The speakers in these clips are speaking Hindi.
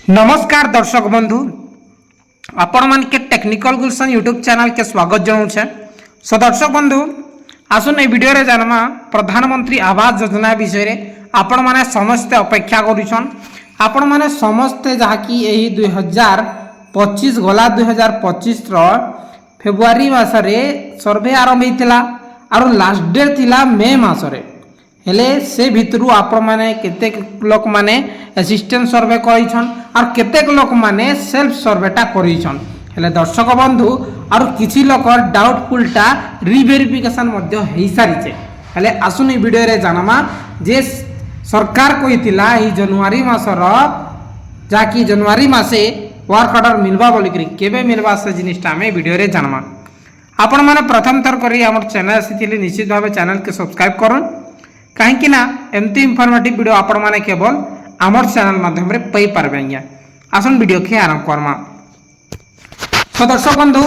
नमस्कार दर्शक बंधु, आपण मान के टेक्निकल गुलशन यूट्यूब चैनल के स्वागत जनाऊे। सो दर्शक बंधु, आसुन ए वीडियो रे जानमा प्रधानमंत्री आवास योजना विषय रे आपण माने समस्ते अपेक्षा करूछन। आपण माने समस्ते जहाँकि यही 2025 गला 2025 रो फेब्रुआरी मासरे सर्वे आरंभ होता और लास्ट डेट थिला मे मासरे। हेले से भितरु आपण माने केते लोक माने असिस्टेंट सर्वे करिछन और केते लोक माने सेल्फ सर्वेटा करिछन। हेले दर्शक बंधु और किछि लोक डाउटफुलटा रिवेरिफिकेशन मध्ये हेई सारिछे। हेले आसुन ई वीडियो रे जानमा जे सरकार कहितिला ई जनवरी मासर जाकी जनवरी मासे वर्क ऑर्डर मिलबा बोली करी केबे मिलबा से जिनिसटा हमें वीडियो रे जानमा। आपण माने प्रथम थर करी हमर चैनल आसीथिले निश्चित भाबे चैनल के सब्सक्राइब करन, कहीं ना एमती इनफॉर्मेटिव वीडियो आपण माने केवल आमर चैनल माध्यम रे पाई पारबे। आज्ञा आसन वीडियो के आरंभ करमा। तो दर्शक बंधु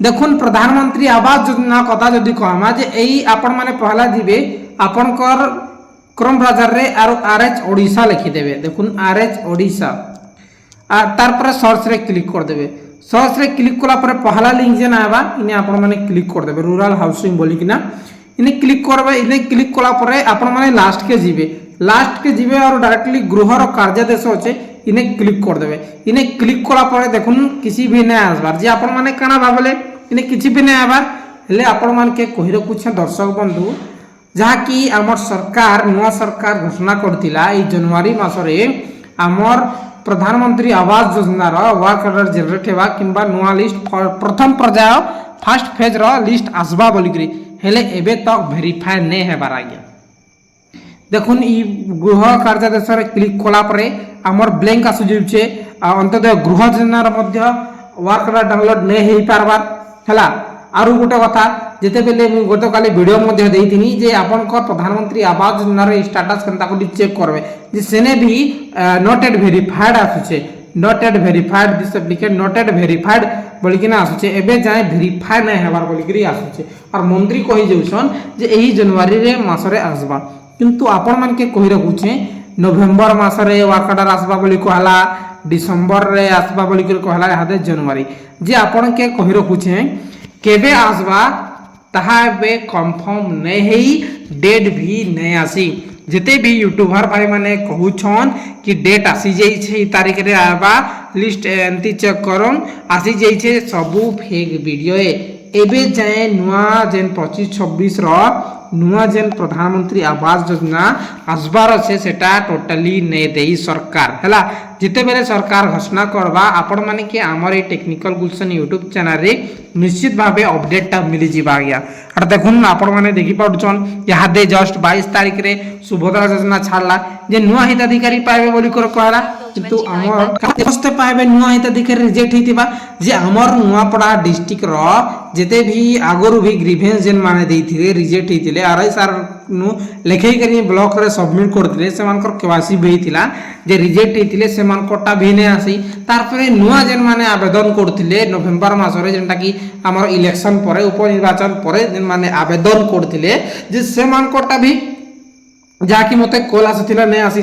देखुन प्रधानमंत्री आवास योजना कथा जदि कहमा जे एई आपण माने पहला दिबे आपनकर क्रम ब्राउजर रे आरएच ओडिशा लिखि देबे। देखुन आरएच ओडिशा आ तार पर सर्च रे क्लिक कर देबे। सर्च रे क्लिक कला पर पहला लिंक जे ना आबा इने आपण माने क्लिक कर देबे रूरल हाउसिंग बोली किना इने क्लिक करबे। इने क्लिक कला परे आपण माने लास्ट के जीवे और डायरेक्टली गृहर कार्यादेश अच्छे इने क्लिक कर देबे। इने क्लिक कला परे देखुन किसी भी नै आसबार जे आपण माने काना भाबले इने किछि भी नै आबार। हेले आपण मान के कहि रखुछ दर्शक बंधु जहाँ कि आमर सरकार नुआ सरकार घोषणा करथिला ई जनवरी मासरे आमर प्रधानमंत्री आवास योजना रो वर्क ऑर्डर जनरेट हेबा किंबा नुआ लिस्ट प्रथम पर्याय फर्स्ट फेज रो लिस्ट आसबा बोली करी। हेले एबे तक वेरीफाई नै हेबार। आज्ञा देखुन ई गृह कार्यादेश रे क्लिक कला परे हमर ब्लैंक आसु जेउचे अंततः गृह योजना रो मध्य वर्क ऑर्डर डाउनलोड नै हेई पारबार हला। आरु गोटे कथा जेते बेले मु गत काली वीडियो मध्ये देइथिनी जे आपनकर प्रधानमंत्री आवास योजना रे स्टेटस केनता को चेक करबे जे सेने भी नॉट एट वेरीफाइड आसुचे। Not yet verified this application not yet verified बोली कि ना आसुचे एबे जाय वेरीफाई नै हेबार बोली करी आसुचे। और मंत्री कहि जेउछन जे एही जनवरी रे मासरे आसबा किंतु आपण मान के कहि रखुचे नवंबर मासरे वर्क ऑर्डर आसबा बोली कहला दिसंबर रे आसबा बोली करी कहला हादे जनवरी जे आपण के कहि रखुचे केबे आसबा ताहा बे कंफर्म नै हेई डेट भी नै आसी। जेते भी यूट्यूबर भाई माने कहूछन कि डेट आसी जाई छे तारीख रे आबा लिस्ट एंती चेक करम आसी जाई छे सबु फेक वीडियो एबे जाए नुआ जेन 25-26 रो नुआ जेन प्रधानमंत्री आवास योजना आसबार से सेटा टोटली नै देई सरकार हला। जिते बेले सरकार घोषणा करबा आपण माने के हमर ए टेक्निकल गुलशन यूट्यूब चैनल रे निश्चित भाबे अपडेट ता मिली जिबा। गया और देखुन आपण माने देखि पाउछन यहा दे जस्ट 22 तारीख रे सुभद्रा योजना छाड़ला जे नुआ हिताधिकारी पाइबे बोली कर कहला किंतु हमर समस्त पाइबे नुआ हिताधिकारी रिजेक्ट हितिबा जे हमर नुआपड़ा डिस्ट्रिक्ट रो जेते भी आगरु भी ग्रीवेंस जेन माने देइथिले रिजेक्ट हितिले आरआई सर नु लेखै करी ब्लॉक रे सबमिट करथिले सेमानकर केवासी बेहितिला जे रिजेक्ट हितिले सेमान कोटा भी नै आसी। तार परे नुआ जेन माने आवेदन करथिले नवंबर मासरे जेनटा कि हमर इलेक्शन परे उपनिर्वाचन परे जेन माने आवेदन करथिले जे सेमान कोटा भी जाकि मते कॉल आसीथिला नै आसी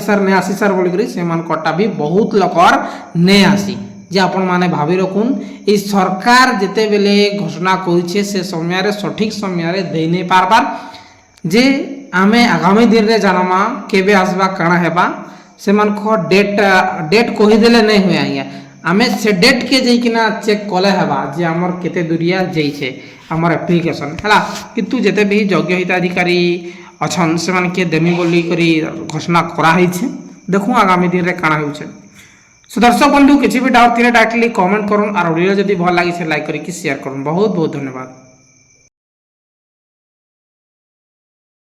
सर बोली करी सेमान कोटा भी बहुत लोकर नै आसी। जे आपण माने भाबी रखुन ई सरकार जेते बेले घोषणा करिछे से समय रे सठिक समय रे देई नै पारबार जे आमे आगामी दिन रे जानमा केबे आसबा काना हेबा सेमान को डेट कहि देले नै होय। आया आमे से डेट के जई किना चेक कले हेबा जे हमर केते दुरिया जई छे हमर एप्लीकेशन हला। किंतु जेते भी योग्य हिताधिकारी अछन सेमान के देमी बोली करी घोषणा करा है छे। देखु आगामी दिन रे काना होय छे। सो दर्शक बंधु किछि भी डाउट थिले डायरेक्टली कमेंट करन और वीडियो जदि भल लागि से लाइक करी कि शेयर करन। बहुत बहुत धन्यवाद।